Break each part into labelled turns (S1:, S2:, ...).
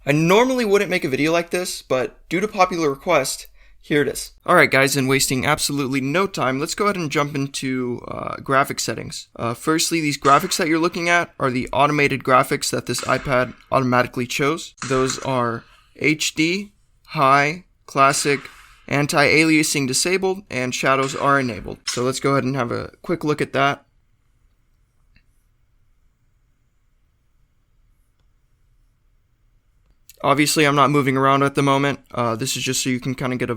S1: I normally wouldn't make a video like this, but due to popular request, here it is. Alright guys, and wasting absolutely no time, let's go ahead and jump into graphic settings. Firstly, these graphics that you're looking at are the automated graphics that this iPad automatically chose. Those are HD, High, Classic, Anti-aliasing disabled, and shadows are enabled. So let's go ahead and have a quick look at that. Obviously, I'm not moving around at the moment. This is just so you can kind of get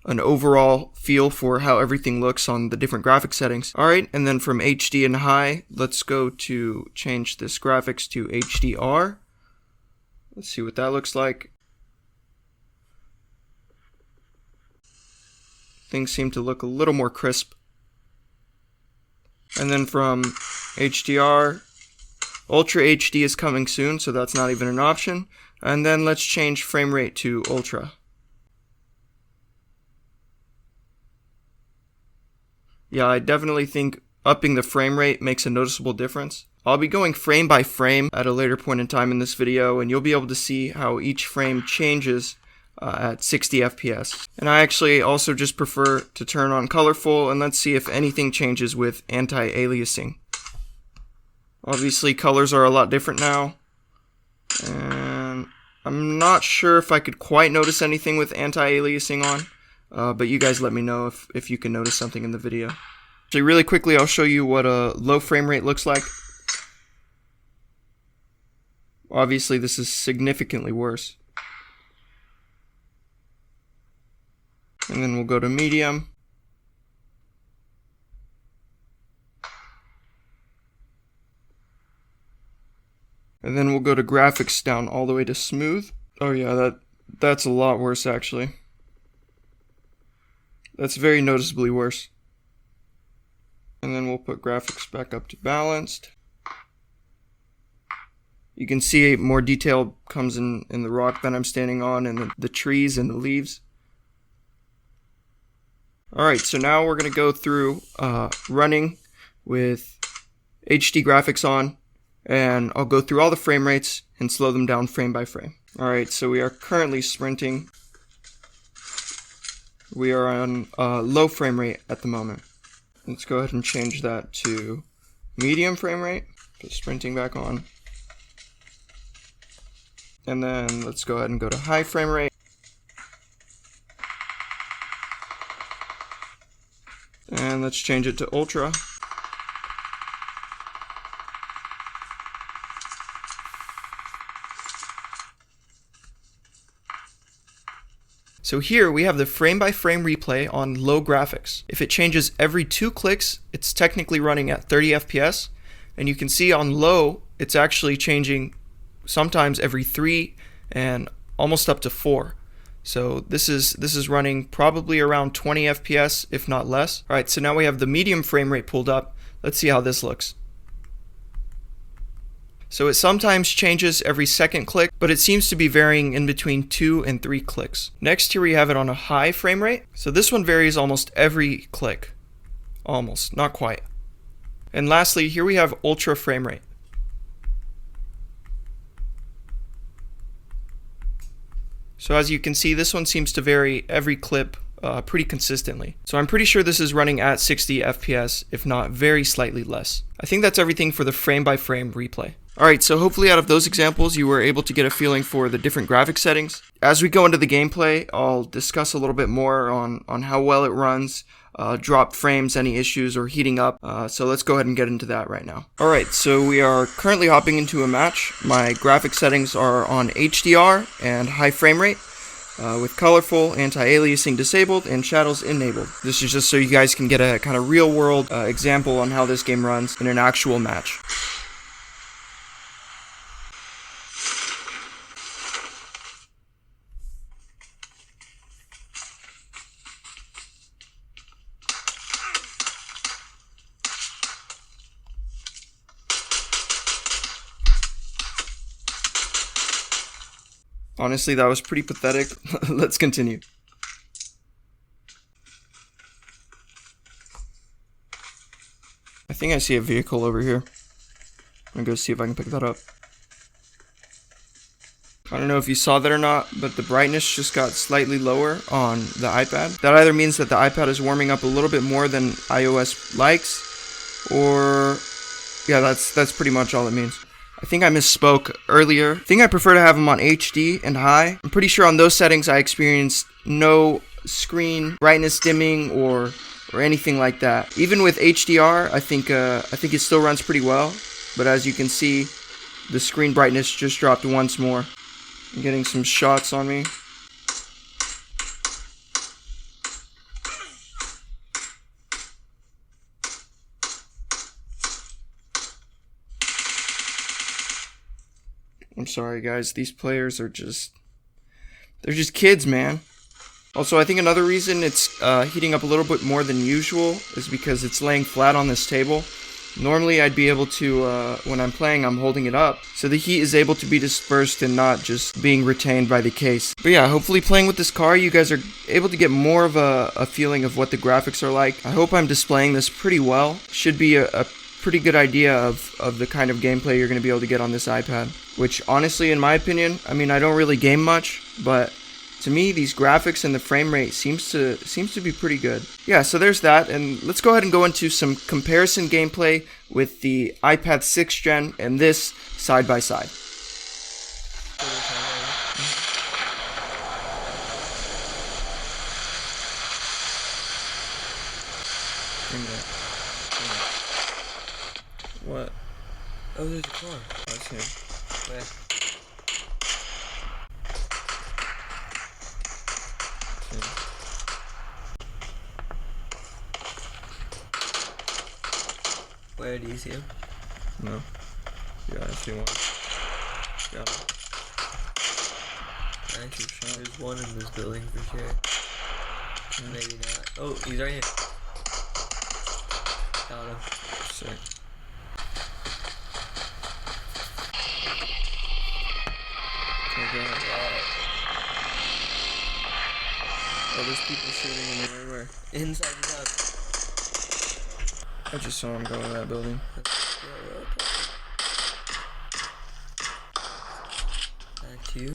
S1: an overall feel for how everything looks on the different graphic settings. Alright, and then from HD and High, let's go to change this graphics to HDR. Let's see what that looks like. Things seem to look a little more crisp. And then from HDR, Ultra HD is coming soon, so that's not even an option. And then let's change frame rate to Ultra. Yeah, I definitely think upping the frame rate makes a noticeable difference. I'll be going frame by frame at a later point in time in this video, and you'll be able to see how each frame changes at 60 FPS. And I actually also just prefer to turn on colorful, and let's see if anything changes with anti-aliasing. Obviously colors are a lot different now, and I'm not sure if I could quite notice anything with anti-aliasing on, but you guys let me know if you can notice something in the video. Actually, really quickly, I'll show you what a low frame rate looks like. Obviously this is significantly worse. And then we'll go to medium. And then we'll go to graphics down all the way to smooth. Oh yeah, that's a lot worse actually. That's very noticeably worse. And then we'll put graphics back up to balanced. You can see more detail comes in the rock that I'm standing on, and the trees and the leaves. Alright, so now we're going to go through running with HD graphics on, and I'll go through all the frame rates and slow them down frame by frame. Alright, so we are currently sprinting. We are on low frame rate at the moment. Let's go ahead and change that to medium frame rate. Put sprinting back on. And then let's go ahead and go to high frame rate. And let's change it to ultra. So here we have the frame by frame replay on low graphics. If it changes every 2 clicks, it's technically running at 30 FPS. And you can see on low, it's actually changing sometimes every 3 and almost up to 4. So this is running probably around 20 FPS, if not less. Alright, so now we have the medium frame rate pulled up. Let's see how this looks. So it sometimes changes every second click, but it seems to be varying in between 2 and 3 clicks. Next, here we have it on a high frame rate. So this one varies almost every click. Almost, not quite. And lastly, here we have ultra frame rate. So as you can see, this one seems to vary every clip pretty consistently. So I'm pretty sure this is running at 60 FPS, if not very slightly less. I think that's everything for the frame by frame replay. Alright, so hopefully out of those examples you were able to get a feeling for the different graphic settings. As we go into the gameplay, I'll discuss a little bit more on how well it runs, drop frames, any issues, or heating up. So let's go ahead and get into that right now. Alright, so we are currently hopping into a match. My graphic settings are on HDR and high frame rate, with colorful, anti-aliasing disabled, and shadows enabled. This is just so you guys can get a kind of real world example on how this game runs in an actual match. Honestly, that was pretty pathetic. Let's continue. I think I see a vehicle over here. I'm gonna go see if I can pick that up. I don't know if you saw that or not, but the brightness just got slightly lower on the iPad. That either means that the iPad is warming up a little bit more than iOS likes, or yeah, that's pretty much all it means. I think I misspoke earlier. I think I prefer to have them on HD and high. I'm pretty sure on those settings I experienced no screen brightness dimming or anything like that. Even with HDR, I think it still runs pretty well. But as you can see, the screen brightness just dropped once more. I'm getting some shots on me. I'm sorry guys, these players are they're just kids, man. Also, I think another reason it's heating up a little bit more than usual is because it's laying flat on this table. Normally I'd be able to, when I'm playing, I'm holding it up, so the heat is able to be dispersed and not just being retained by the case. But yeah, hopefully playing with this car, you guys are able to get more of a feeling of what the graphics are like. I hope I'm displaying this pretty well. Should be a pretty good idea of the kind of gameplay you're going to be able to get on this iPad. Which, honestly, in my opinion, I mean, I don't really game much, but to me, these graphics and the frame rate seems to be pretty good. Yeah, so there's that, and let's go ahead and go into some comparison gameplay with the iPad 6th Gen and this side by side. What?
S2: Oh, there's a car.
S1: That's him.
S2: Where? Where do you see him?
S1: No. Yeah, I see one. Got him.
S2: Actually, there's one in this building for sure. Yeah. Maybe not. Oh, he's right here. Got him.
S1: Sick. Oh, there's people shooting in the air. Where?
S2: Inside the house.
S1: I just saw him go in that building.
S2: Back to you.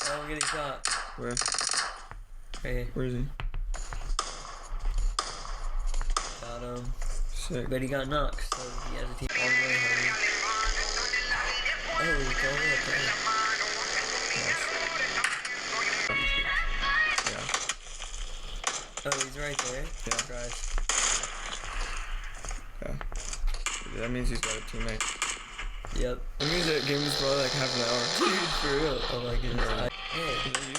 S2: Oh, I'm getting shot.
S1: Where?
S2: Right here.
S1: Where is he?
S2: Got him.
S1: Sick.
S2: But he got knocked, so he has a team all the way home. Oh, he's going up there.
S1: Yeah.
S2: Oh, he's right there.
S1: Yeah.
S2: Drive.
S1: Yeah. That means he's got a teammate.
S2: Yep.
S1: That means that game is probably like half an hour.
S2: Dude, for real. Oh my goodness. Hey.
S1: Is that you?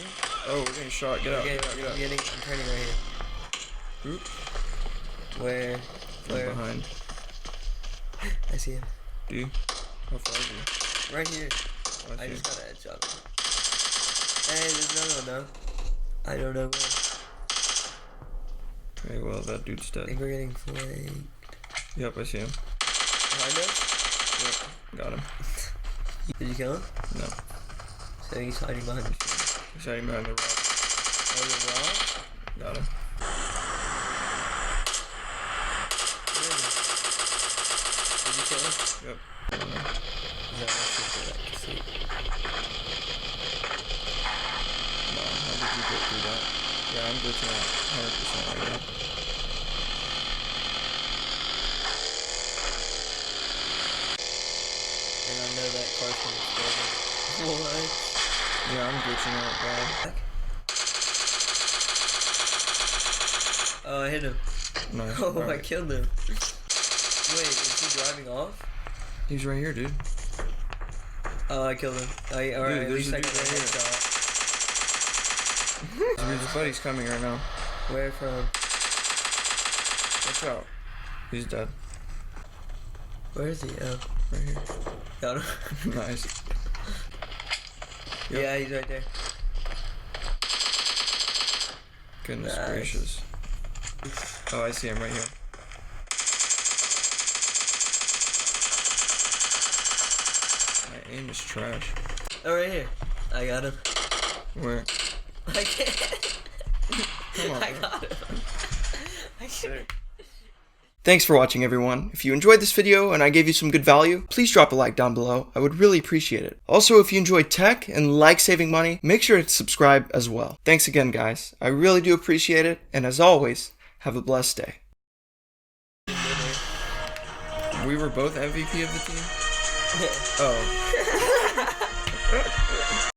S1: Oh, we're getting shot. Get out.
S2: Okay,
S1: Get out. Get out.
S2: I'm turning right here.
S1: Oop.
S2: Where?
S1: From behind.
S2: I see him.
S1: Do you? How far is he?
S2: Right here.
S1: Oh,
S2: I just got a headshot. Hey, there's another one though. I don't know where.
S1: Okay, well, that dude's
S2: I
S1: dead.
S2: think we're getting flanked.
S1: Yep, I see him.
S2: Behind us?
S1: Yep, got him.
S2: Did you kill him?
S1: No.
S2: So he's hiding behind the tree.
S1: He's hiding behind the rock.
S2: Oh, the rock?
S1: Got him.
S2: Where is he? Did you kill him?
S1: Yep. I don't know.
S2: Is that what you see?
S1: Wow, how did you get through that? Yeah, I'm glitching out 100% right now.
S2: And I know that car's from the building. What?
S1: Yeah, I'm glitching out bad.
S2: Oh, I hit him.
S1: Nice.
S2: Oh, I
S1: Alright.
S2: killed him. Wait, is he driving off?
S1: He's right here, dude.
S2: Oh, I killed him. Alright, at
S1: there's
S2: least
S1: a
S2: I
S1: dude
S2: got a
S1: right here.
S2: headshot.
S1: His buddy's coming right now.
S2: Where from?
S1: Watch out. He's dead.
S2: Where is he? Oh,
S1: Right here.
S2: got him.
S1: Nice. Yep.
S2: Yeah, he's right there.
S1: Goodness
S2: Nice.
S1: gracious. Oh, I see him right here. My aim is trash.
S2: Oh, right here. I got him.
S1: Where?
S2: I can't.
S1: Come on.
S2: I got him. I can't.
S1: Sick. Thanks for watching, everyone. If you enjoyed this video and I gave you some good value, please drop a like down below. I would really appreciate it. Also, if you enjoyed tech and like saving money, make sure to subscribe as well. Thanks again, guys. I really do appreciate it, and as always, have a blessed day. We were both MVP of the team? Oh.